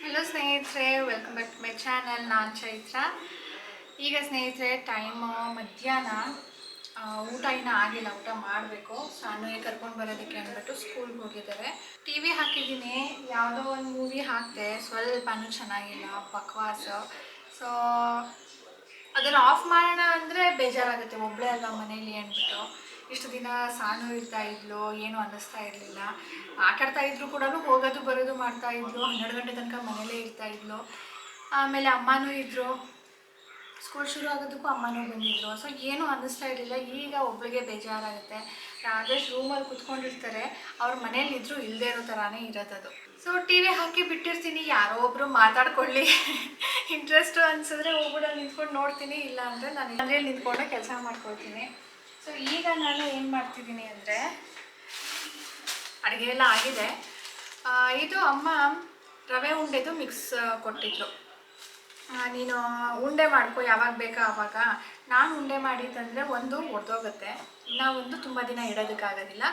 Hello ಸ್ನೇಹಿತರೆ, welcome back to my channel. ನಾನು ಚೈತ್ರ. ಈಗ ಸ್ನೇಹಿತರೆ ಟೈಮು ಮಧ್ಯಾಹ್ನ. ಊಟ ಇನ್ನೂ ಆಗಿಲ್ಲ, ಊಟ ಮಾಡಬೇಕು. ಸಾನುಗೆ ಕರ್ಕೊಂಡು ಬರೋದಕ್ಕೆ ಅಂದ್ಬಿಟ್ಟು ಸ್ಕೂಲ್ಗೆ ಹೋಗಿದ್ದಾರೆ. ಟಿ ವಿ ಹಾಕಿದ್ದೀನಿ, ಯಾವುದೋ ಒಂದು ಮೂವಿ ಹಾಕಿದೆ, ಸ್ವಲ್ಪನೂ ಚೆನ್ನಾಗಿಲ್ಲ, ಬಕ್ವಾಸು. ಸೊ ಅದನ್ನು ಆಫ್ ಮಾಡೋಣ ಅಂದರೆ ಬೇಜಾರಾಗುತ್ತೆ, ಒಬ್ಬಳೇ ಅಲ್ಲ ಮನೇಲಿ ಅಂದ್ಬಿಟ್ಟು. ಇಷ್ಟು ದಿನ ಸಾನು ಇರ್ತಾ ಇದ್ಲು, ಏನೂ ಅನ್ನಿಸ್ತಾ ಇರಲಿಲ್ಲ. ಆಟಾಡ್ತಾ ಇದ್ರು ಕೂಡ ಹೋಗೋದು ಬರೋದು ಮಾಡ್ತಾ ಇದ್ಲು. 12 ಗಂಟೆ ತನಕ ಮನೇಲೇ ಇರ್ತಾ ಇದ್ಲು. ಆಮೇಲೆ ಅಮ್ಮನೂ ಇದ್ದರು, ಸ್ಕೂಲ್ ಶುರು ಆಗೋದಕ್ಕೂ ಅಮ್ಮನೂ ಬಂದಿದ್ದರು. ಸೊ ಏನೂ ಅನ್ನಿಸ್ತಾ ಇರಲಿಲ್ಲ. ಈಗ ಒಬ್ಬಳಿಗೆ ಬೇಜಾರಾಗುತ್ತೆ. ಆದಷ್ಟು ರೂಮಲ್ಲಿ ಕುತ್ಕೊಂಡಿರ್ತಾರೆ, ಅವ್ರ ಮನೇಲಿ ಇದ್ದರೂ ಇಲ್ಲದೇ ಇರೋ ಥರನೇ ಇರೋದದು. ಸೊ ಟಿ ವಿ ಹಾಕಿ ಬಿಟ್ಟಿರ್ತೀನಿ, ಯಾರೋ ಒಬ್ಬರು ಮಾತಾಡ್ಕೊಳ್ಳಿ, ಇಂಟ್ರೆಸ್ಟು ಅನಿಸಿದ್ರೆ ಹೋಗ್ಬಿಡೋ ನಿಂತ್ಕೊಂಡು ನೋಡ್ತೀನಿ, ಇಲ್ಲ ಅಂದರೆ ನಾನು ಮನೇಲಿ ನಿಂತ್ಕೊಂಡು ಕೆಲಸ ಮಾಡ್ಕೊಳ್ತೀನಿ. ಸೊ ಈಗ ನಾನು ಏನು ಮಾಡ್ತಿದ್ದೀನಿ ಅಂದರೆ, ಅಡುಗೆ ಎಲ್ಲ ಆಗಿದೆ. ಇದು ಅಮ್ಮ ರವೆ ಉಂಡೆದು ಮಿಕ್ಸ್ ಕೊಟ್ಟಿದ್ರು. ನೀನು ಉಂಡೆ ಮಾಡ್ಕೊ, ಯಾವಾಗ ಬೇಕಾ ಆವಾಗ. ನಾನು ಉಂಡೆ ಮಾಡಿದ್ದಂದರೆ ಒಂದು ಒಡೆದೋಗುತ್ತೆ, ಇನ್ನೂ ಒಂದು ತುಂಬ ದಿನ ಇಡೋದಕ್ಕಾಗೋದಿಲ್ಲ.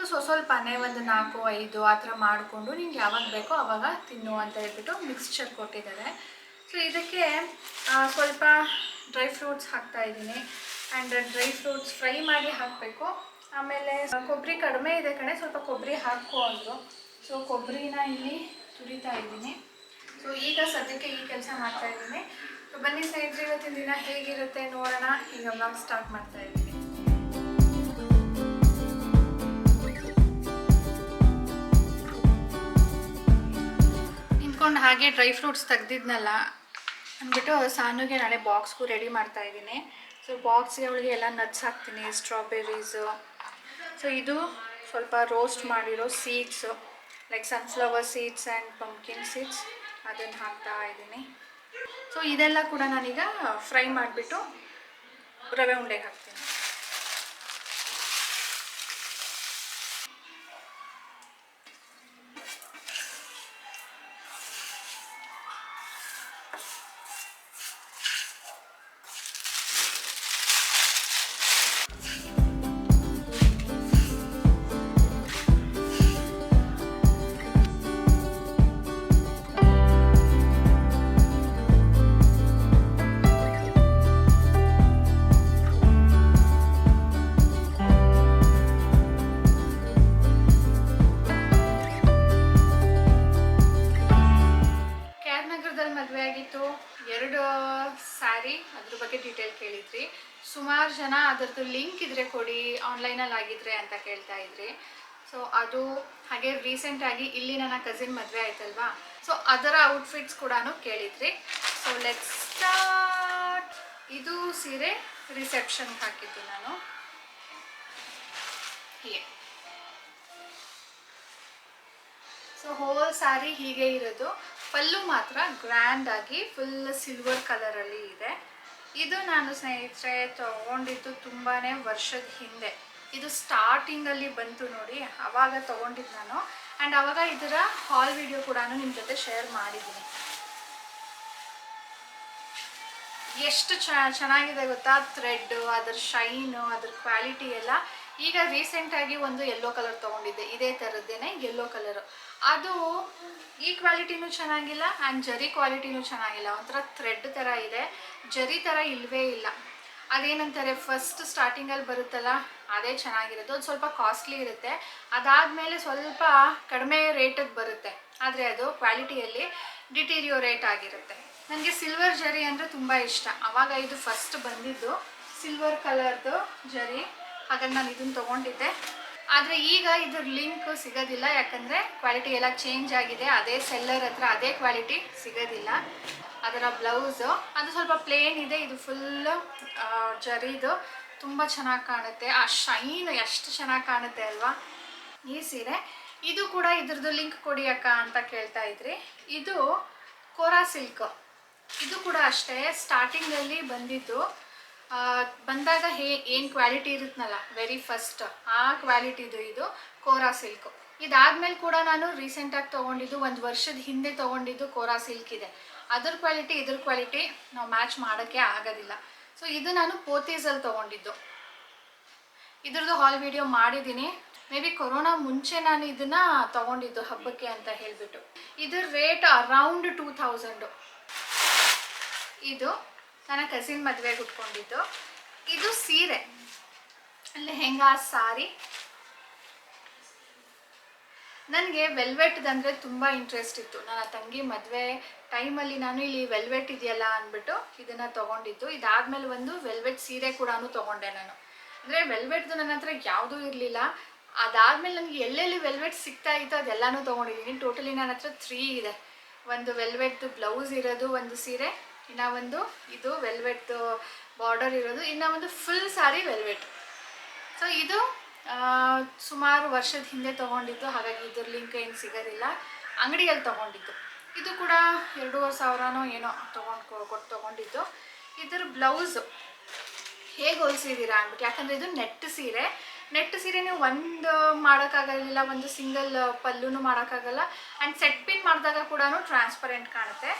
ಸೊ ಸ್ವಲ್ಪನೇ ಒಂದು 4-5 ಆ ಥರ ಮಾಡಿಕೊಂಡು ನಿಂಗೆ ಯಾವಾಗ ಬೇಕೋ ಆವಾಗ ತಿನ್ನು ಅಂತ ಹೇಳ್ಬಿಟ್ಟು ಮಿಕ್ಸ್ಚರ್ ಕೊಟ್ಟಿದ್ದಾರೆ. ಸೊ ಇದಕ್ಕೆ ಸ್ವಲ್ಪ ಡ್ರೈ ಫ್ರೂಟ್ಸ್ ಹಾಕ್ತಾಯಿದ್ದೀನಿ. ಆ್ಯಂಡ್ ಡ್ರೈ ಫ್ರೂಟ್ಸ್ ಫ್ರೈ ಮಾಡಿ ಹಾಕಬೇಕು. ಆಮೇಲೆ ಕೊಬ್ಬರಿ ಕಡಿಮೆ ಇದೆ ಕಣೆ, ಸ್ವಲ್ಪ ಕೊಬ್ಬರಿ ಹಾಕೋ ಅಂದರು. ಸೊ ಕೊಬ್ಬರಿನ ಇಲ್ಲಿ ತುರಿತಾ ಇದ್ದೀನಿ. ಸೊ ಈಗ ಸದ್ಯಕ್ಕೆ ಈ ಕೆಲಸ ಮಾಡ್ತಾಯಿದ್ದೀನಿ. ಸೊ ಬನ್ನಿ ಸ್ನೇಹಿತರೆ, ಇವತ್ತಿನ ದಿನ ಹೇಗಿರುತ್ತೆ ನೋಡೋಣ. ಈಗ ವ್ಲಾಗ್ ಸ್ಟಾರ್ಟ್ ಮಾಡ್ತಾಯಿದ್ದೀನಿ. ನಿಂತ್ಕೊಂಡು ಹಾಗೆ ಡ್ರೈ ಫ್ರೂಟ್ಸ್ ತೆಗ್ದಿದ್ನಲ್ಲ ಅಂದ್ಬಿಟ್ಟು ಸಾನುಗೆ ನಾಳೆ ಬಾಕ್ಸ್ಗೂ ರೆಡಿ ಮಾಡ್ತಾಯಿದ್ದೀನಿ. ಸೊ ಬಾಕ್ಸ್ಗೆ ಅವಳಿಗೆ ಎಲ್ಲ ನಟ್ಸ್ ಹಾಕ್ತೀನಿ, ಸ್ಟ್ರಾಬೆರೀಸು. ಸೊ ಇದು ಸ್ವಲ್ಪ ರೋಸ್ಟ್ ಮಾಡಿರೋ seeds, like sunflower seeds and pumpkin seeds, ಅದನ್ನು ಹಾಕ್ತಾ ಇದ್ದೀನಿ. ಸೊ ಇದೆಲ್ಲ ಕೂಡ ನಾನೀಗ ಫ್ರೈ ಮಾಡಿಬಿಟ್ಟು ರವೆ ಉಂಡೆಗೆ ಹಾಕ್ತೀನಿ. ಮದುವೆ ಆಗಿತ್ತು, 2 ಸ್ಯಾರಿ, ಅದ್ರ ಬಗ್ಗೆ ಡೀಟೇಲ್ ಕೇಳಿದ್ರಿ. ಸುಮಾರು ಜನ ಅದರದ್ದು ಲಿಂಕ್ ಇದ್ರೆ ಕೊಡಿ, ಆನ್ಲೈನಲ್ಲಿ ಆಗಿದ್ರೆ ಅಂತ ಕೇಳ್ತಾ ಇದ್ರಿ. ಸೊ ಅದು ಹಾಗೆ ರೀಸೆಂಟಾಗಿ ಇಲ್ಲಿ ನನ್ನ ಕಸಿನ್ ಮದುವೆ ಆಯ್ತಲ್ವಾ, ಸೊ ಅದರ ಔಟ್ಫಿಟ್ಸ್ ಕೂಡ ಕೇಳಿದ್ರಿ. So let's start. ಇದು ಸೀರೆ ರಿಸೆಪ್ಷನ್ಗೆ ಹಾಕಿದ್ದು ನಾನು. ಹೀಗೆ ಸೊ ಹೋಲ್ ಸ್ಯಾರಿ ಹೀಗೆ ಇರೋದು. ಪಲ್ಲು ಮಾತ್ರ ಗ್ರ್ಯಾಂಡ್ ಆಗಿ ಫುಲ್ ಸಿಲ್ವರ್ ಕಲರಲ್ಲಿ ಇದೆ. ಇದು ನಾನು ಸ್ನೇಹಿತರೆ ತೊಗೊಂಡಿದ್ದು ತುಂಬಾ ವರ್ಷದ ಹಿಂದೆ. ಇದು ಸ್ಟಾರ್ಟಿಂಗಲ್ಲಿ ಬಂತು ನೋಡಿ, ಆವಾಗ ತೊಗೊಂಡಿದ್ದು ನಾನು. ಆ್ಯಂಡ್ ಆವಾಗ ಇದರ ಹಾಲ್ ವಿಡಿಯೋ ಕೂಡ ನಿಮ್ಮ ಜೊತೆ ಶೇರ್ ಮಾಡಿದ್ದೀನಿ. ಎಷ್ಟು ಚೆನ್ನಾಗಿದೆ ಗೊತ್ತಾ, ಥ್ರೆಡ್ಡು, ಅದ್ರ ಶೈನು, ಅದ್ರ ಕ್ವಾಲಿಟಿ ಎಲ್ಲ. ಈಗ ರೀಸೆಂಟಾಗಿ ಒಂದು ಯೆಲ್ಲೋ ಕಲರ್ ತೊಗೊಂಡಿದ್ದೆ, ಇದೇ ಥರದ್ದೇನೆ ಯೆಲ್ಲೋ ಕಲರು. ಅದು ಈ ಕ್ವಾಲಿಟಿನೂ ಚೆನ್ನಾಗಿಲ್ಲ ಆ್ಯಂಡ್ ಜರಿ ಕ್ವಾಲಿಟಿನೂ ಚೆನ್ನಾಗಿಲ್ಲ. ಒಂಥರ ಥ್ರೆಡ್ ಥರ ಇದೆ, ಜರಿ ಥರ ಇಲ್ಲವೇ ಇಲ್ಲ. ಅದೇನಂತಾರೆ ಫಸ್ಟ್ ಸ್ಟಾರ್ಟಿಂಗಲ್ಲಿ ಬರುತ್ತಲ್ಲ ಅದೇ ಚೆನ್ನಾಗಿರೋದು. ಅದು ಸ್ವಲ್ಪ ಕಾಸ್ಟ್ಲಿ ಇರುತ್ತೆ, ಅದಾದಮೇಲೆ ಸ್ವಲ್ಪ ಕಡಿಮೆ ರೇಟಿಗೆ ಬರುತ್ತೆ, ಆದರೆ ಅದು ಕ್ವಾಲಿಟಿಯಲ್ಲಿ ಡಿಟೀರಿಯೋರೇಟ್ ಆಗಿರುತ್ತೆ. ನನಗೆ ಸಿಲ್ವರ್ ಜರಿ ಅಂದರೆ ತುಂಬ ಇಷ್ಟ. ಆವಾಗ ಇದು ಫಸ್ಟ್ ಬಂದಿದ್ದು ಸಿಲ್ವರ್ ಕಲರ್ದು ಜರಿ, ಹಾಗಾಗಿ ನಾನು ಇದನ್ನು ತೊಗೊಂಡಿದ್ದೆ. ಆದರೆ ಈಗ ಇದ್ರ ಲಿಂಕ್ ಸಿಗೋದಿಲ್ಲ, ಯಾಕಂದರೆ ಕ್ವಾಲಿಟಿ ಎಲ್ಲ ಚೇಂಜ್ ಆಗಿದೆ. ಅದೇ ಸೆಲ್ಲರ್ ಹತ್ರ ಅದೇ ಕ್ವಾಲಿಟಿ ಸಿಗೋದಿಲ್ಲ. ಅದರ ಬ್ಲೌಸು ಅದು ಸ್ವಲ್ಪ ಪ್ಲೇನ್ ಇದೆ, ಇದು ಫುಲ್ಲು ಜರಿದು ತುಂಬ ಚೆನ್ನಾಗಿ ಕಾಣುತ್ತೆ. ಆ ಶೈನ್ ಎಷ್ಟು ಚೆನ್ನಾಗಿ ಕಾಣುತ್ತೆ ಅಲ್ವಾ ಈ ಸೀರೆ. ಇದು ಕೂಡ ಇದ್ರದ್ದು ಲಿಂಕ್ ಕೊಡಿ ಅಕ್ಕ ಅಂತ ಕೇಳ್ತಾ ಇದ್ರಿ. ಇದು ಕೋರಾ ಸಿಲ್ಕ್. ಇದು ಕೂಡ ಅಷ್ಟೇ ಸ್ಟಾರ್ಟಿಂಗಲ್ಲಿ ಬಂದಿದ್ದು. ಬಂದಾಗ ಏನು ಕ್ವಾಲಿಟಿ ಇರುತ್ತಲ್ಲ ವೆರಿ ಫಸ್ಟ್, ಆ ಕ್ವಾಲಿಟಿದು ಇದು ಕೋರಾ ಸಿಲ್ಕು. ಇದಾದಮೇಲೆ ಕೂಡ ನಾನು ರೀಸೆಂಟಾಗಿ ತೊಗೊಂಡಿದ್ದು, 1 ವರ್ಷದ ಹಿಂದೆ ತೊಗೊಂಡಿದ್ದು ಕೋರಾ ಸಿಲ್ಕ್ ಇದೆ. ಅದ್ರ ಕ್ವಾಲಿಟಿ ಇದ್ರ ಕ್ವಾಲಿಟಿ ನಾವು ಮ್ಯಾಚ್ ಮಾಡೋಕ್ಕೆ ಆಗೋದಿಲ್ಲ. ಸೊ ಇದು ನಾನು ಪೋತೀಸಲ್ಲಿ ತೊಗೊಂಡಿದ್ದು. ಇದ್ರದ್ದು ಹಾಲ್ ವಿಡಿಯೋ ಮಾಡಿದ್ದೀನಿ, ಮೇ ಬಿ ಕೊರೋನಾ ಮುಂಚೆ ನಾನು ಇದನ್ನು ತೊಗೊಂಡಿದ್ದು ಹಬ್ಬಕ್ಕೆ ಅಂತ ಹೇಳಿಬಿಟ್ಟು. ಇದ್ರ ರೇಟ್ ಅರೌಂಡ್ 2000. ಇದು ನನ್ನ ಕಸಿನ್ ಮದುವೆಗೆ ಉಟ್ಕೊಂಡಿದ್ದು. ಇದು ಸೀರೆ, ಲೆಹೆಂಗಾ ಸಾರಿ. ನನಗೆ ವೆಲ್ವೆಟ್ದಂದರೆ ತುಂಬ ಇಂಟ್ರೆಸ್ಟ್ ಇತ್ತು. ನನ್ನ ತಂಗಿ ಮದುವೆ ಟೈಮಲ್ಲಿ ನಾನು ಇಲ್ಲಿ ವೆಲ್ವೆಟ್ ಇದೆಯಲ್ಲ ಅಂದ್ಬಿಟ್ಟು ಇದನ್ನು ತೊಗೊಂಡಿದ್ದು. ಇದಾದಮೇಲೆ ಒಂದು ವೆಲ್ವೆಟ್ ಸೀರೆ ಕೂಡ ತೊಗೊಂಡೆ ನಾನು. ಅಂದರೆ ವೆಲ್ವೆಟ್ದು ನನ್ನ ಹತ್ರ ಯಾವುದೂ ಇರಲಿಲ್ಲ. ಅದಾದಮೇಲೆ ನನಗೆ ಎಲ್ಲೆಲ್ಲಿ ವೆಲ್ವೆಟ್ ಸಿಗ್ತಾ ಇತ್ತು ಅದೆಲ್ಲನೂ ತೊಗೊಂಡಿದ್ದೀನಿ. ಟೋಟಲಿ ನನ್ನ ಹತ್ರ 3 ಇದೆ. ಒಂದು ವೆಲ್ವೆಟ್ದು ಬ್ಲೌಸ್ ಇರೋದು ಒಂದು ಸೀರೆ, ಇನ್ನು ಒಂದು ಇದು ವೆಲ್ವೆಟ್ದು ಬಾರ್ಡರ್ ಇರೋದು, ಇನ್ನು ಒಂದು ಫುಲ್ ಸಾರಿ ವೆಲ್ವೆಟ್. ಸೊ ಇದು ಸುಮಾರು ವರ್ಷದ ಹಿಂದೆ ತೊಗೊಂಡಿದ್ದು, ಹಾಗಾಗಿ ಇದ್ರ ಲಿಂಕ್ ಏನು ಸಿಗೋದಿಲ್ಲ. ಅಂಗಡಿಯಲ್ಲಿ ತೊಗೊಂಡಿದ್ದು. ಇದು ಕೂಡ 2500 ಏನೋ ಕೊಟ್ಟು ತೊಗೊಂಡಿದ್ದು. ಇದ್ರ ಬ್ಲೌಸು ಹೇಗೆ ಹೊಲಿಸಿದ್ದೀರಾ ಅಂದ್ಬಿಟ್ಟು, ಯಾಕಂದರೆ ಇದು ನೆಟ್ ಸೀರೆ ನೀವು ಒಂದು ಮಾಡೋಕ್ಕಾಗಲಿಲ್ಲ, ಒಂದು ಸಿಂಗಲ್ ಪಲ್ಲೂ ಮಾಡೋಕ್ಕಾಗಲ್ಲ. ಆ್ಯಂಡ್ ಸೆಟ್ ಪಿನ್ ಮಾಡಿದಾಗ ಕೂಡ ಟ್ರಾನ್ಸ್ಪರೆಂಟ್ ಕಾಣುತ್ತೆ.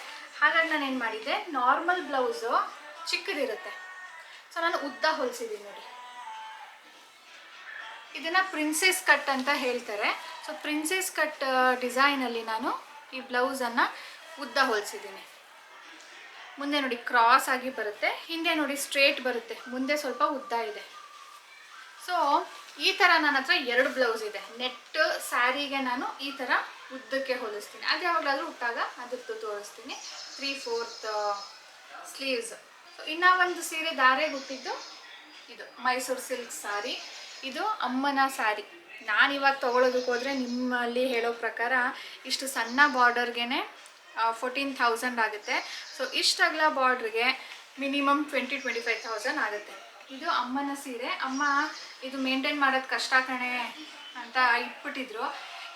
ಹಾಗಾಗಿ ನಾನು ಏನು ಮಾಡಿದ್ದೆ, ನಾರ್ಮಲ್ ಬ್ಲೌಸು ಚಿಕ್ಕದಿರುತ್ತೆ, ಸೊ ನಾನು ಉದ್ದ ಹೊಲಿಸಿದ್ದೀನಿ ನೋಡಿ. ಇದನ್ನು ಪ್ರಿನ್ಸೆಸ್ ಕಟ್ ಅಂತ ಹೇಳ್ತಾರೆ. ಸೊ ಪ್ರಿನ್ಸೆಸ್ ಕಟ್ ಡಿಸೈನಲ್ಲಿ ನಾನು ಈ ಬ್ಲೌಸನ್ನು ಉದ್ದ ಹೊಲಿಸಿದ್ದೀನಿ. ಮುಂದೆ ನೋಡಿ ಕ್ರಾಸ್ ಆಗಿ ಬರುತ್ತೆ, ಹಿಂದೆ ನೋಡಿ ಸ್ಟ್ರೇಟ್ ಬರುತ್ತೆ, ಮುಂದೆ ಸ್ವಲ್ಪ ಉದ್ದ ಇದೆ. ಸೊ ಈ ಥರ ನನ್ನ ಹತ್ರ 2 ಬ್ಲೌಸ್ ಇದೆ. ನೆಟ್ ಸ್ಯಾರಿಗೆ ನಾನು ಈ ಥರ ಉದ್ದಕ್ಕೆ ಹೊಲಿಸ್ತೀನಿ. ಅದು ಯಾವಾಗಲಾದರೂ ಉಟ್ಟಾಗ ಅದರದ್ದು ತೋರಿಸ್ತೀನಿ. 3/4 ಸ್ಲೀವ್ಸ್. ಇನ್ನೂ ಒಂದು ಸೀರೆ ದಾರೆಗೆ ಹುಟ್ಟಿದ್ದು ಇದು ಮೈಸೂರು ಸಿಲ್ಕ್ ಸಾರಿ. ಇದು ಅಮ್ಮನ ಸ್ಯಾರಿ. ನಾನು ಇವಾಗ ತೊಗೊಳೋದಕ್ಕೆ ಹೋದರೆ ನಿಮ್ಮಲ್ಲಿ ಹೇಳೋ ಪ್ರಕಾರ ಇಷ್ಟು ಸಣ್ಣ ಬಾರ್ಡರ್ಗೆ 14,000 ಆಗುತ್ತೆ. ಸೊ ಇಷ್ಟು ಅಗಲ ಬಾರ್ಡ್ರಿಗೆ ಮಿನಿಮಮ್ 20-25,000 ಆಗುತ್ತೆ. ಇದು ಅಮ್ಮನ ಸೀರೆ. ಅಮ್ಮ ಇದು ಮೇಂಟೈನ್ ಮಾಡೋದು ಕಷ್ಟ ಕಣೆ ಅಂತ ಇಟ್ಬಿಟ್ಟಿದ್ರು.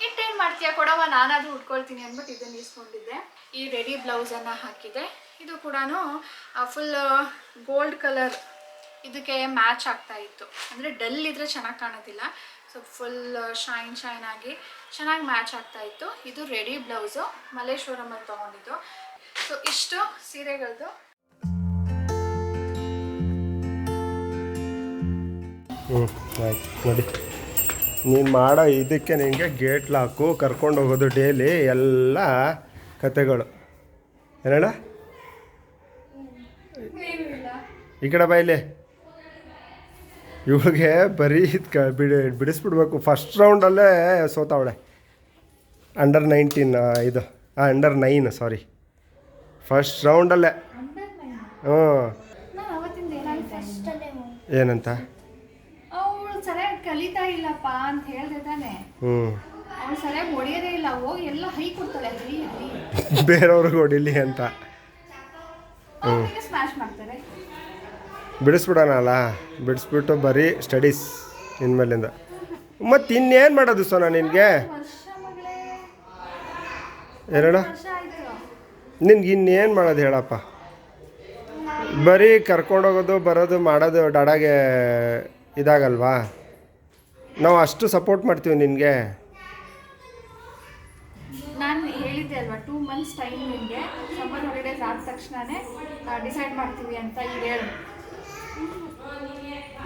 ಇಟ್ಟೇನು ಮಾಡ್ತೀಯ ಕೊಡವ, ನಾನಾದರೂ ಉಟ್ಕೊಳ್ತೀನಿ ಅಂದ್ಬಿಟ್ಟು ಇದನ್ನು ಇಸ್ಕೊಂಡಿದ್ದೆ. ಈ ರೆಡಿ ಬ್ಲೌಸನ್ನು ಹಾಕಿದೆ. ಇದು ಕೂಡ ಫುಲ್ ಗೋಲ್ಡ್ ಕಲರ್ ಇದಕ್ಕೆ ಮ್ಯಾಚ್ ಆಗ್ತಾ ಇತ್ತು. ಅಂದರೆ ಡಲ್ ಇದ್ದರೆ ಚೆನ್ನಾಗಿ ಕಾಣೋದಿಲ್ಲ. ಸೊ ಫುಲ್ ಶೈನ್ ಆಗಿ ಚೆನ್ನಾಗಿ ಮ್ಯಾಚ್ ಆಗ್ತಾ ಇತ್ತು. ಇದು ರೆಡಿ ಬ್ಲೌಸು, ಮಲ್ಲೇಶ್ವರಮಲ್ಲಿ ತೊಗೊಂಡಿದ್ದು. ಸೊ ಇಷ್ಟು ಸೀರೆಗಳದ್ದು. ಆಯ್ತು ನೋಡಿ, ನೀನು ಮಾಡೋ ಇದಕ್ಕೆ ನಿನಗೆ ಗೇಟ್ ಲಾಕು, ಕರ್ಕೊಂಡು ಹೋಗೋದು ಡೈಲಿ ಎಲ್ಲ ಕತೆಗಳು ಏನಣ್ಣ. ಈ ಕಡೆ ಬಾಯಿಲೆ, ಇವಳಿಗೆ ಬರೀ ಬಿಡಿಸ್ಬಿಡ್ಬೇಕು. ಫಸ್ಟ್ ರೌಂಡಲ್ಲೇ ಸೋತಾವಳೆ. ಅಂಡರ್ 19 ಇದು ಅಂಡರ್ 9 ಸಾರಿ, ಫಸ್ಟ್ ರೌಂಡಲ್ಲೇ. ಹ್ಞೂ ಏನಂತ ಸರಿಯಾಗಿ ಕಲಿತಾ ಇಲ್ಲಪ್ಪ ಅಂತ ಹೇಳ್ದೆ ತಾನೆ. ಅವ್ಳು ಸರಿಯಾಗಿ ಹೊಡೆಯೋದೇ ಇಲ್ಲ, ಹೋಗಿ ಎಲ್ಲ ಹೈ ಕೊಡ್ತಾಳೆ, ಬೇರೆಯವ್ರಿಗೆ ಹೊಡಿಲಿ ಅಂತ. ಸ್ಮ್ಯಾಶ್ ಮಾಡ್ತಾರೆ. ಬಿಡಿಸ್ಬಿಡೋಣ, ಬಿಡಿಸ್ಬಿಟ್ಟು ಬರೀ ಸ್ಟಡೀಸ್ ಇನ್ಮೇಲಿಂದ. ಮತ್ತು ಇನ್ನೇನು ಮಾಡೋದು ಸೋನಾ ನಿನಗೆ? ಏನಣ್ಣ ನಿನ್ಗೆ ಇನ್ನೇನು ಮಾಡೋದು ಹೇಳಪ್ಪ? ಬರೀ ಕರ್ಕೊಂಡೋಗೋದು ಬರೋದು ಮಾಡೋದು ಡಾಡಾಗೆ ಇದಾಗಲ್ವಾ? ನಾವು ಅಷ್ಟು ಸಪೋರ್ಟ್ ಮಾಡ್ತೀವಿ ನಿನಗೆ. ನಾನು ಹೇಳಿದ್ದೆ ಅಲ್ವಾ 2 months ಟೈಮ್ ನಿಮಗೆ, ಸಮ್ಮರ್ ಹಾಲಿಡೇಸ್ ಆದ ತಕ್ಷಣನೇ ಡಿಸೈಡ್ ಮಾಡ್ತೀವಿ ಅಂತ. ಈಗ ಹೇಳು,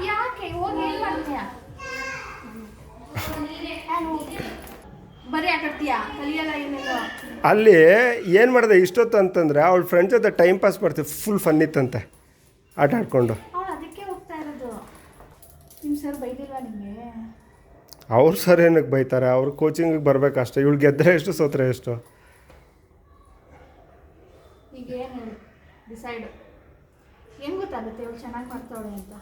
ಯಾಕೆ ಹೋಗಿ ಏನು ಮಾಡ್ತೀಯಾ? ಬರೀ ಆಟಾಡ್ತೀಯಾ, ಕಲಿಯಲ್ಲ ಏನಿಲ್ಲ. ಅಲ್ಲಿ ಏನು ಮಾಡಿದೆ ಇಷ್ಟೊತ್ತು ಅಂತಂದರೆ ಅವಳ ಫ್ರೆಂಡ್ಸ್ ಜೊತೆ ಟೈಮ್ ಪಾಸ್ ಮಾಡ್ತೀವಿ. ಫುಲ್ ಫನ್ ಇತ್ತಂತೆ ಆಟ ಆಡ್ಕೊಂಡು. ಅವಳು ಅದಕ್ಕೆ ಹೋಗ್ತಾ ಇರೋದು. ನಿಮ್ಮ ಸರ್ ಬೈದಿಲ್ವಾ ನಿಮಗೆ? ಅವ್ರು ಸರ್ ಏನಕ್ಕೆ ಬೈತಾರೆ? ಅವ್ರು ಕೋಚಿಂಗಿಗೆ ಬರಬೇಕಷ್ಟೆ. ಇವಳು ಗೆದ್ದರೆ ಎಷ್ಟು ಸೋತ್ರೆ ಎಷ್ಟು. ಈಗ ಏನು ಡಿಸೈಡ್ ಹೆಂಗೆ ಗೊತ್ತಾಗುತ್ತೆ ಇವಳು ಚೆನ್ನಾಗಿ ಮಾಡ್ತಾವಳೆ ಅಂತ?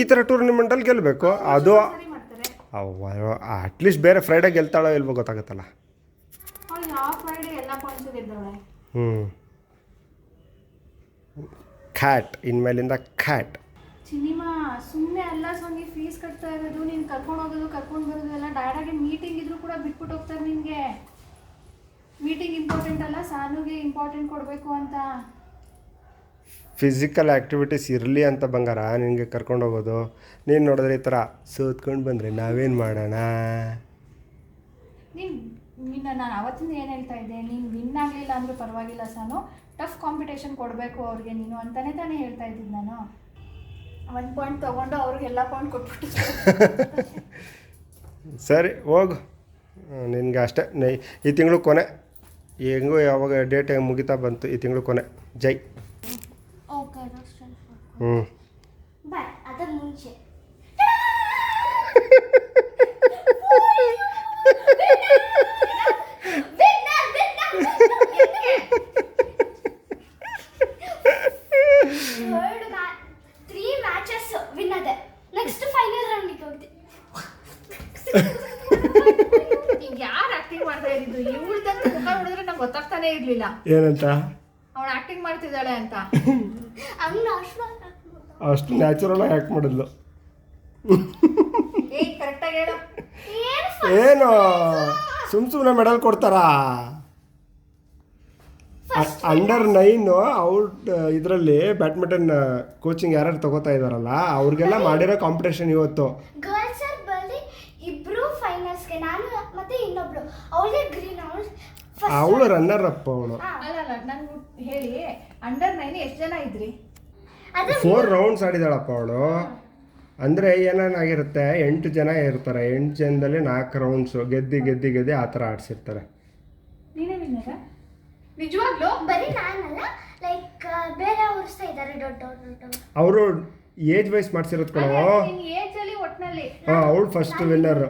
ಈ ಥರ ಟೂರ್ನಿಮೆಂಟಲ್ಲಿ ಗೆಲ್ಲಬೇಕು. ಅದು ಅಟ್ಲೀಸ್ಟ್ ಬೇರೆ ಫ್ರೈಡೇ ಗೆಲ್ತಾಳೋ ಇಲ್ವೋ ಗೊತ್ತಾಗುತ್ತಲ್ಲ. ಖ್ಯಾಟ್ ಇನ್ಮೇಲಿಂದ ಖ್ಯಾಟ್. ಸಿನಿಮಾ ಸುಮ್ಮನೆ ಅಲ್ಲ ಸೋನಿ, ಫೀಸ್ ಕಟ್ತಾ ಇರೋದು, ನೀನು ಕರ್ಕೊಂಡು ಹೋಗೋದು ಕರ್ಕೊಂಡು ಬರೋದು ಎಲ್ಲ. ಡೈರೆಕ್ಟಾಗಿ ಮೀಟಿಂಗ್ ಇದ್ರೂ ಕೂಡ ಬಿಟ್ಬಿಟ್ಟು ಹೋಗ್ತಾರೆ ನಿನಗೆ. ಮೀಟಿಂಗ್ ಇಂಪಾರ್ಟೆಂಟ್ ಅಲ್ಲ, ಸಾನುಗೆ ಇಂಪಾರ್ಟೆಂಟ್ ಕೊಡಬೇಕು ಅಂತ. ಫಿಸಿಕಲ್ ಆ್ಯಕ್ಟಿವಿಟೀಸ್ ಇರಲಿ ಅಂತ ಬಂಗಾರ ನಿನಗೆ ಕರ್ಕೊಂಡು ಹೋಗೋದು. ನೀನು ನೋಡಿದ್ರೆ ಈ ಥರ ಸೋತ್ಕೊಂಡು ಬಂದರೆ ನಾವೇನು ಮಾಡೋಣ? ನಿನ್ನ ನಾನು ಅವತ್ತಿಂದ ಏನು ಹೇಳ್ತಾ ಇದ್ದೆ, ನೀನು ವಿನ್ ಆಗಲಿಲ್ಲ ಅಂದರೂ ಪರವಾಗಿಲ್ಲ ಸಾನು, ಟಫ್ ಕಾಂಪಿಟೇಷನ್ ಕೊಡಬೇಕು ಅವ್ರಿಗೆ ನೀನು ಅಂತಲೇ ತಾನೇ ಹೇಳ್ತಾ ಇದ್ದಿದ್ದು ನಾನು. 1 ಪಾಯಿಂಟ್ ತೊಗೊಂಡು ಅವ್ರಿಗೆಲ್ಲ ಪಾಯಿಂಟ್ ಕೊಟ್ಬಿಟ್ಟು ಸರಿ ಹೋಗು ನಿನಗೆ ಅಷ್ಟೇ ಈ ತಿಂಗಳು ಕೊನೆ ಹೆಂಗೂ ಯಾವಾಗ ಡೇಟ್ ಮುಗಿತಾ ಬಂತು ಈ ತಿಂಗಳು ಕೊನೆ ಜೈ ಹ್ಞೂ ಅದರ ಮುಂಚೆ ಯಾರು ಆಕ್ಟಿಂಗ್ ಮಾಡ್ತಾ ಇದ್ದು ಇವಳ್ದಂತ ಮುಖ ನೋಡಿದ್ರೆ ನಂಗೆ ಗೊತ್ತಾಗ್ತಾನೆ ಇರ್ಲಿಲ್ಲ ಏನಂತ ಅವಳು ಆಕ್ಟಿಂಗ್ ಮಾಡ್ತಿದ್ದಾಳೆ ಅಂತ ಅಷ್ಟು ನ್ಯಾಚುರಲ್ ಆಗಿ ಆ್ಯಕ್ಟ್ ಮಾಡಿದ್ಲು ಕರೆಕ್ಟಾಗಿ ಹೇಳು ಏನು ಸುಮ್ಮನೆ ಮೆಡಲ್ ಕೊಡ್ತಾರಾ ಅಂಡರ್ 9 ಔಟ್ ಇದರಲ್ಲಿ ಬ್ಯಾಡ್ಮಿಂಟನ್ ಕೋಚಿಂಗ್ ಯಾರು ತಗೋತಾ ಇದ್ದಾರಲ್ಲ ಅವ್ರಿಗೆಲ್ಲ ಮಾಡಿರೋ ಕಾಂಪಿಟೇಷನ್ ಇವತ್ತು ಗರ್ಲ್ಸ್ ಆರ್ ಬಲ್ಲಿ ಇಬ್ರು ಫೈನಲ್ಸ್ಗೆ ನಾನು ಮತ್ತೆ ಇನ್ನೊಬ್ರು ಅವಳೇ ಗ್ರೀನ್ ಅವಳು ರನ್ನರ್ ಅಪ್ ಅವಳು ಅಲ್ಲ ನನ್ಗೆ ಹೇಳಿ ಅಂಡರ್ 9 ಎಷ್ಟು ಜನ ಇದ್ರಿ 4 ರೌಂಡ್ಸ್ ಆಡಿದಾಳಪ್ಪ ಅವಳು ಅಂದರೆ ಏನೇನಾಗಿರುತ್ತೆ 8 ಜನ ಇರ್ತಾರೆ 8 ಜನದಲ್ಲಿ 4 ರೌಂಡ್ಸು ಗೆದ್ದಿ ಆ ಥರ ಆಡಿಸಿರ್ತಾರೆ ನೀನೇ ವಿನ್ನರ ನಿಜವಾಗ್ಲೂ ಬರೀ ನಾನಲ್ಲ ಲೈಕ್ ಬೇರೆ ಅವ್ರು ಸಹ ಇದ್ದಾರೆ ದೊಡ್ಡ ಅವರು ಏಜ್ ವೈಸ್ ಮಾಡ್ಸಿರೋದು ಕಣೋ ನಿನ್ ಏಜ್ ಅಲ್ಲಿ ಒಟ್ನಲ್ಲಿ ಹಾಂ ಅವಳು ಫಸ್ಟ್ ವಿನ್ನರ್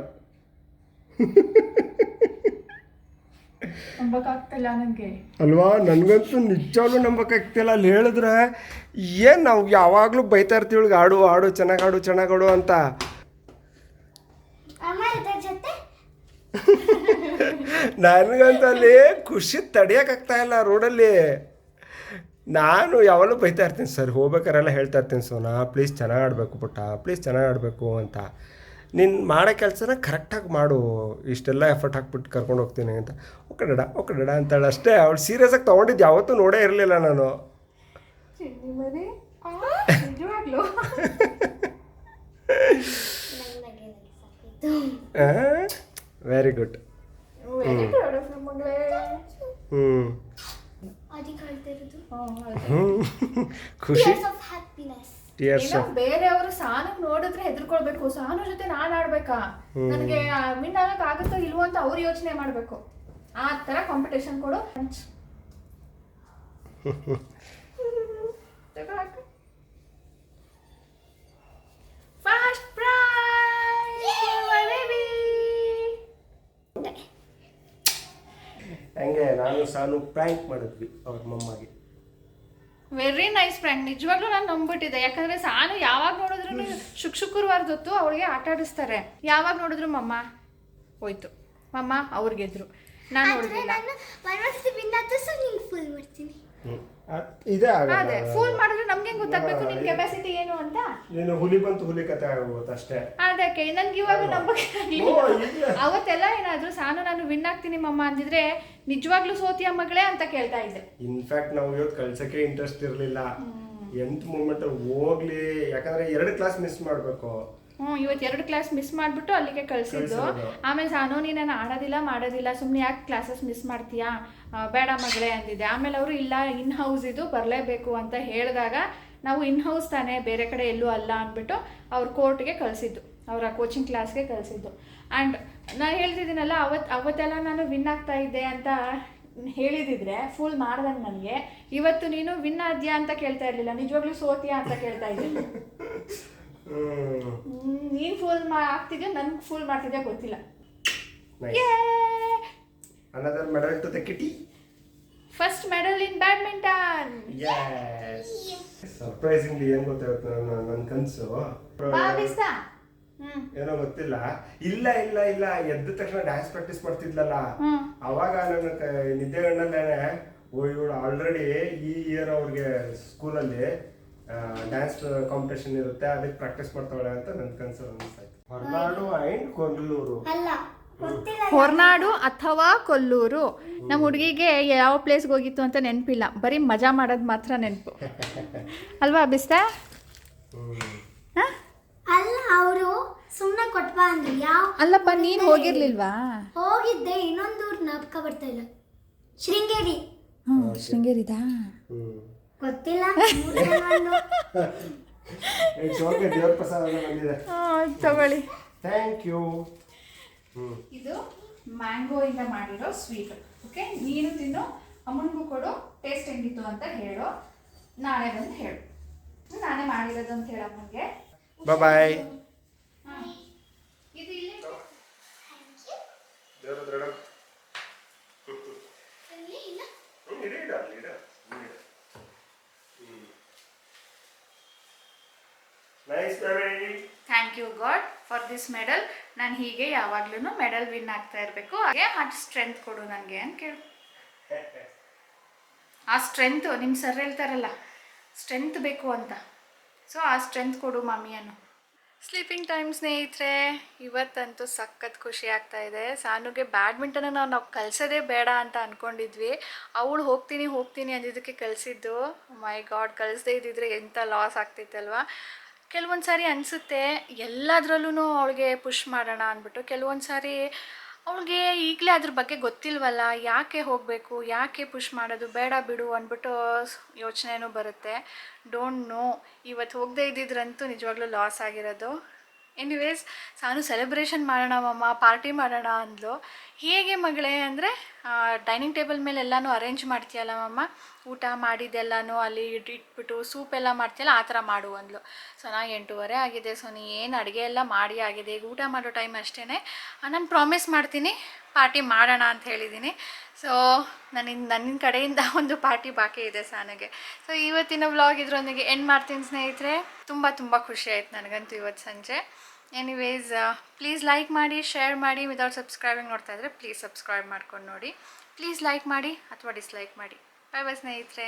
ನಂಬಕ್ಕಾಗ್ತಿಲ್ಲ ನನಗೆ ಅಲ್ವಾ ನನಗಂತೂ ನಿಜವಾಗ್ಲೂ ನಂಬಕ್ಕಾಗ್ತಿಲ್ಲ ಅಲ್ಲಿ ಹೇಳಿದ್ರೆ ಏನು ನಾವು ಯಾವಾಗಲೂ ಬೈತಾ ಇರ್ತೀವಿ ಆಡು ಚೆನ್ನಾಗಿ ಆಡು ಅಂತ ಅಮ್ಮ ಇದ್ರ ಜೊತೆ ನನಗಂತೂ ಅಲ್ಲಿ ಖುಷಿ ತಡಿಯೋಕ್ಕಾಗ್ತಾ ಇಲ್ಲ ರೋಡಲ್ಲಿ ನಾನು ಯಾವಾಗಲೂ ಬೈತಾ ಇರ್ತೀನಿ ಸರ್ ಹೋಗ್ಬೇಕಾರೆಲ್ಲ ಹೇಳ್ತಾ ಇರ್ತೀನಿ ಸೋನಾ ಪ್ಲೀಸ್ ಚೆನ್ನಾಗಿ ಆಡಬೇಕು ಪುಟ್ಟ ಪ್ಲೀಸ್ ಚೆನ್ನಾಗಿ ಆಡಬೇಕು ಅಂತ ನೀನು ಮಾಡೋ ಕೆಲಸನ ಕರೆಕ್ಟಾಗಿ ಮಾಡು ಇಷ್ಟೆಲ್ಲ ಎಫರ್ಟ್ ಹಾಕ್ಬಿಟ್ಟು ಕರ್ಕೊಂಡು ಹೋಗ್ತೀನಿ ಅಂತ ಓಕೆ ಡಡ ಅಂತಾಳೆ ಅಷ್ಟೇ ಅವಳು ಸೀರಿಯಸ್ಸಾಗಿ ತೊಗೊಂಡಿದ್ದು ಯಾವತ್ತೂ ನೋಡೇ ಇರಲಿಲ್ಲ ನಾನು ನಿಜವಾಗ್ಲೂ ವೆರಿ ಗುಡ್ ಖುಷಿ ಬೇರೆಯವರು ಸಾನು ನೋಡಿದ್ರೆ ಹೆದರ್ಕೊಳ್ಬೇಕು ಸಾನು ಜೊತೆ ನಾನ್ ಆಡ್ಬೇಕಾ ನನಗೆ ವಿನ್ ಆಗಕ್ ಆಗುತ್ತೋ ಇಲ್ವೋ ಅಂತ ಅವ್ರು ಯೋಚನೆ ಮಾಡ್ಬೇಕು ಆ ತರ ಕಾಂಪಿಟೇಷನ್ ಕೊಡು ಫಸ್ಟ್ ಹಂಗೆ ನಾನು ಸಾನು ಪ್ರ್ಯಾಂಕ್ ಮಾಡಿದ್ವಿ ಅವ್ರ ಮಮ್ಮಗೆ ವೆರಿ ನೈಸ್ ಫ್ರೆಂಡ್ ನಿಜವಾಗ್ಲೂ ನಾನು ನಂಬಿಟ್ಟಿದ್ದೆ ಯಾಕಂದ್ರೆ ಸಾನು ಯಾವಾಗ ನೋಡಿದ್ರು ಶುಕ್ರವಾರದೊತ್ತು ಅವಳಿಗೆ ಆಟ ಆಡಿಸ್ತಾರೆ ಯಾವಾಗ ನೋಡಿದ್ರು ಮಮ್ಮ ಹೋಯ್ತು ಮಮ್ಮ ಅವ್ರಿಗೆದ್ರು ನಾನು ನೋಡಿದ್ದಿಲ್ಲ ಇದೆ ಅದೇ ಫೂಲ್ ಮಾಡಿದ್ರೆ ನಮ್ಗೆ ಗೊತ್ತಾಗ್ಬೇಕು ನಿನ್ ಕೆಪಾಸಿಟಿ ಏನು ಅಂತ ನೀನು ಹುಲಿ ಬಂತು ಹುಲಿ ಕತೆ ಆಗೋಗುತ್ತೆ ಅಷ್ಟೇ ಅದಕ್ಕೆ ನನ್ಗೆ ಇವಾಗ ನಂಬಕ್ಕೆ ಅವತ್ತೆಲ್ಲ ಏನಾದ್ರು ಸಾನು ನಾನು ವಿನ್ ಆಗ್ತೀನಿ ಮಮ್ಮ ಅಂದಿದ್ರೆ ನಿಜವಾಗ್ಲೂ ಸೋತಿಯ ಮಗಳೇ ಅಂತ ಕೇಳ್ತಾ ಇದ್ದೆ ಇನ್ಫ್ಯಾಕ್ಟ್ ನಾವು ಇವತ್ತು ಕಳ್ಸಕ್ಕೆ ಇಂಟ್ರೆಸ್ಟ್ ಇರಲಿಲ್ಲ ಎಂತ ಮೂಮೆಂಟ್ ಹೋಗ್ಲಿ ಯಾಕಂದ್ರೆ 2 ಕ್ಲಾಸ್ ಮಿಸ್ ಮಾಡಬೇಕು ಇವತ್ತು 2 ಕ್ಲಾಸ್ ಮಿಸ್ ಮಾಡಿಬಿಟ್ಟು ಅಲ್ಲಿಗೆ ಕಳಿಸಿದ್ದು ಆಮೇಲೆ ಸಾನು ನೀನು ಮಾಡೋದಿಲ್ಲ ಸುಮ್ಮನೆ ಯಾಕೆ ಕ್ಲಾಸಸ್ ಮಿಸ್ ಮಾಡ್ತೀಯಾ ಬೇಡ ಮಗಳೇ ಅಂದಿದ್ದೆ ಆಮೇಲೆ ಅವರು ಇಲ್ಲ ಇನ್ ಹೌಸ್ ಇದು ಬರಲೇಬೇಕು ಅಂತ ಹೇಳಿದಾಗ ನಾವು ಇನ್ ಹೌಸ್ ತಾನೇ ಬೇರೆ ಕಡೆ ಎಲ್ಲೂ ಅಲ್ಲ ಅಂದ್ಬಿಟ್ಟು ಅವ್ರ ಕೋರ್ಟ್ಗೆ ಕಳಿಸಿದ್ದು ಅವರ ಕೋಚಿಂಗ್ ಕ್ಲಾಸ್ಗೆ ಕಳಿಸಿದ್ದು ಆ್ಯಂಡ್ ನಾನು ಹೇಳ್ತಿದ್ದೀನಲ್ಲ ಅವತ್ತೆಲ್ಲ ನಾನು ವಿನ್ ಆಗ್ತಾ ಇದ್ದೆ ಅಂತ ಹೇಳಿದಿದ್ರೆ ಫುಲ್ ಮಾಡ್ದಂಗೆ ನನಗೆ ಇವತ್ತು ನೀನು ವಿನ್ ಆದ್ಯಾ ಅಂತ ಕೇಳ್ತಾ ಇರಲಿಲ್ಲ ನಿಜವಾಗ್ಲೂ ಸೋತಿಯಾ ಅಂತ ಕೇಳ್ತಾ ಇದ್ದೆ ನೀನ್ ಫುಲ್ ಆಗ್ತಿದ್ಯೋ ನನ್ಗೆ ಫುಲ್ ಮಾಡ್ತಿದ್ಯಾ ಗೊತ್ತಿಲ್ಲ another medal to the kitty first medal in badminton yes surprisingly ಏನು ಗೊತ್ತಾಗುತ್ತೆ ನನ್ನ ಕನಸು ಏನೋ ಗೊತ್ತಿಲ್ಲ ಇಲ್ಲ ಎದ್ದ ತಕ್ಷಣ ಡ್ಯಾನ್ಸ್ ಪ್ರಾಕ್ಟೀಸ್ ಮಾಡ್ತಿದ್ಲಲ್ಲ ಅವಾಗ ನನ್ನ ನಿದ್ದೆಗಣ್ಣಲ್ಲೇನೆ ಇವಳು ಆಲ್ರೆಡಿ ಈ ಇಯರ್ ಅವ್ರಿಗೆ ಸ್ಕೂಲಲ್ಲಿ ಡ್ಯಾನ್ಸ್ ಕಾಂಪಿಟೇಷನ್ ಇರುತ್ತೆ ಅದಕ್ಕೆ ಪ್ರಾಕ್ಟೀಸ್ ಮಾಡ್ತಾಳೆ ಅಂತ ನನ್ನ ಕನಸು ಅನಿಸ್ತಾಯಿತ್ತು ಹೊರನಾಡು ಆ್ಯಂಡ್ ಕೊಲ್ಲೂರು ಹೊರನಾಡು ಅಥವಾ ಕೊಲ್ಲೂರು ನಮ್ಮ ಹುಡುಗಿಗೆ ಯಾವ ಪ್ಲೇಸ್ಗೆ ಹೋಗಿತ್ತು ಅಂತ ನೆನಪಿಲ್ಲ ಬರೀ ಮಜಾ ಮಾಡೋದು ಮಾತ್ರ ನೆನಪು ಅಲ್ವಾ ಬಿಸ್ತಾ ಅಲ್ಲ ಅವರು ಸುಮ್ಮನೆ ಕೊಟ್ಬಾ ಅಂದ್ರೆ ಯಾವ ಅಲ್ಲಪ್ಪ ನೀನು ಹೋಗಿರ್ಲಿಲ್ವಾ ಹೋಗಿದ್ದೆ ಇನ್ನೊಂದು ಊರು ನಾಪಕ ಬರ್ತಾ ಇಲ್ಲ ಶೃಂಗೇರಿ ಶೃಂಗೇರಿದಾ ಗೊತ್ತಿಲ್ಲ ದೇವ್ರ ಪ್ರಸಾದ ಬಂದಿದೆ ತಗೊಳ್ಳಿ ಥ್ಯಾಂಕ್ ಯು ಇದು ಮ್ಯಾಂಗೋ ಇಂದ ಮಾಡಿರೋ ಸ್ವೀಟ್. ಓಕೆ, ನೀನು ತಿನ್ನು, ಅಮ್ಮನಿಗೂ ಕೊಡು, ಟೇಸ್ಟ್ ಹೆಂಗಿತ್ತು ಅಂತ ಹೇಳು, ನಾಳೆ ಬಂದು ಹೇಳು. ನಾನೇ ಮಾಡಿರೋದು ಅಂತ ಹೇಳು ಅಮ್ಮನಿಗೆ. ಬಾಯ್. ಇದು ಇಲ್ಲಿ thank you God for this medal. ನಾನು ಹೀಗೆ ಯಾವಾಗ್ಲೂ ಮೆಡಲ್ ವಿನ್ ಆಗ್ತಾ ಇರಬೇಕು, ಹಾಗೆ ಅಷ್ಟು ಸ್ಟ್ರೆಂತ್ ಕೊಡು ನನಗೆ ಅಂತ ಕೇಳು. ಆ ಸ್ಟ್ರೆಂತು ನಿಮ್ಮ ಸರ್ ಹೇಳ್ತಾರಲ್ಲ, ಸ್ಟ್ರೆಂತ್ ಬೇಕು ಅಂತ, ಸೊ ಆ ಸ್ಟ್ರೆಂತ್ ಕೊಡು ಮಮ್ಮಿ ಅನ್ನು. ಸ್ಲೀಪಿಂಗ್ ಟೈಮ್ ಸ್ನೇಹಿತರೆ. ಇವತ್ತಂತೂ ಸಖತ್ ಖುಷಿ ಆಗ್ತಾ ಇದೆ. ಸಾನುಗೆ ಬ್ಯಾಡ್ಮಿಂಟನ್ ನಾವು ಕಲಿಸೋದೇ ಬೇಡ ಅಂತ ಅಂದ್ಕೊಂಡಿದ್ವಿ. ಅವಳು ಹೋಗ್ತೀನಿ ಅಂದಿದ್ದಕ್ಕೆ ಕಲಿಸಿದ್ದು. ಮೈ ಗಾಡ್, ಕಲಿಸದೇ ಇದ್ದಿದ್ರೆ ಎಂಥ ಲಾಸ್ ಆಗ್ತಿತ್ತಲ್ವ. ಕೆಲವೊಂದು ಸಾರಿ ಅನಿಸುತ್ತೆ ಎಲ್ಲದರಲ್ಲೂ ಅವಳಿಗೆ ಪುಷ್ ಮಾಡೋಣ ಅಂದ್ಬಿಟ್ಟು. ಕೆಲವೊಂದು ಸಾರಿ ಅವಳಿಗೆ ಈಗಲೇ ಅದ್ರ ಬಗ್ಗೆ ಗೊತ್ತಿಲ್ವಲ್ಲ, ಯಾಕೆ ಹೋಗಬೇಕು, ಯಾಕೆ ಪುಷ್ ಮಾಡೋದು, ಬೇಡ ಬಿಡು ಅಂದ್ಬಿಟ್ಟು ಯೋಚನೆನೂ ಬರುತ್ತೆ. ಡೋಂಟ್ ನೋ, ಇವತ್ತು ಹೋಗದೆ ಇದ್ದಿದ್ರಂತೂ ನಿಜವಾಗ್ಲೂ ಲಾಸ್ ಆಗಿರೋದು. ಎನಿವೇಸ್, ಸಾನು ಸೆಲೆಬ್ರೇಷನ್ ಮಾಡೋಣ ಮಮ್ಮ, ಪಾರ್ಟಿ ಮಾಡೋಣ ಅಂದ್ಲು. ಹೇಗೆ ಮಗಳೇ ಅಂದರೆ, ಡೈನಿಂಗ್ ಟೇಬಲ್ ಮೇಲೆ ಎಲ್ಲನೂ ಅರೇಂಜ್ ಮಾಡ್ತೀಯಲ್ಲ ಮಮ್ಮ, ಊಟ ಮಾಡಿದ್ದೆಲ್ಲನೂ ಅಲ್ಲಿ ಇಟ್ಬಿಟ್ಟು ಸೂಪ್ ಎಲ್ಲ ಮಾಡ್ತೀಯಲ್ಲ ಆ ಥರ ಮಾಡು ಅಂದ್ಲು. ಸೊ ನಾನು 8:30 ಆಗಿದೆ. ಸೊ ಏನು ಅಡುಗೆ ಎಲ್ಲ ಮಾಡಿ ಆಗಿದೆ, ಈಗ ಊಟ ಮಾಡೋ ಟೈಮ್ ಅಷ್ಟೇ. ನಾನು ಪ್ರಾಮಿಸ್ ಮಾಡ್ತೀನಿ ಪಾರ್ಟಿ ಮಾಡೋಣ ಅಂತ ಹೇಳಿದ್ದೀನಿ. ಸೊ ನನ್ನ ಕಡೆಯಿಂದ ಒಂದು ಪಾರ್ಟಿ ಬಾಕಿ ಇದೆ ಸಾನಿಗೆ. ಸೊ ಇವತ್ತಿನ ವ್ಲಾಗ್ ಇದರೊಂದಿಗೆ ಎಂಡ್ ಮಾಡ್ತೀನಿ ಸ್ನೇಹಿತರೆ. ತುಂಬ ಖುಷಿ ಆಯ್ತು ನನಗಂತೂ ಇವತ್ತು ಸಂಜೆ. ಎನಿವೇಸ್, ಪ್ಲೀಸ್ ಲೈಕ್ ಮಾಡಿ, ಶೇರ್ ಮಾಡಿ. ವಿದೌಟ್ ಸಬ್ಸ್ಕ್ರೈಬಿಂಗ್ ನೋಡ್ತಾ ಇದ್ದರೆ ಪ್ಲೀಸ್ ಸಬ್ಸ್ಕ್ರೈಬ್ ಮಾಡ್ಕೊಂಡು ನೋಡಿ. ಪ್ಲೀಸ್ ಲೈಕ್ ಮಾಡಿ ಅಥವಾ ಡಿಸ್ಲೈಕ್ ಮಾಡಿ. ಬಾಯ್ ಬಾಯ್ ಸ್ನೇಹಿತರೆ.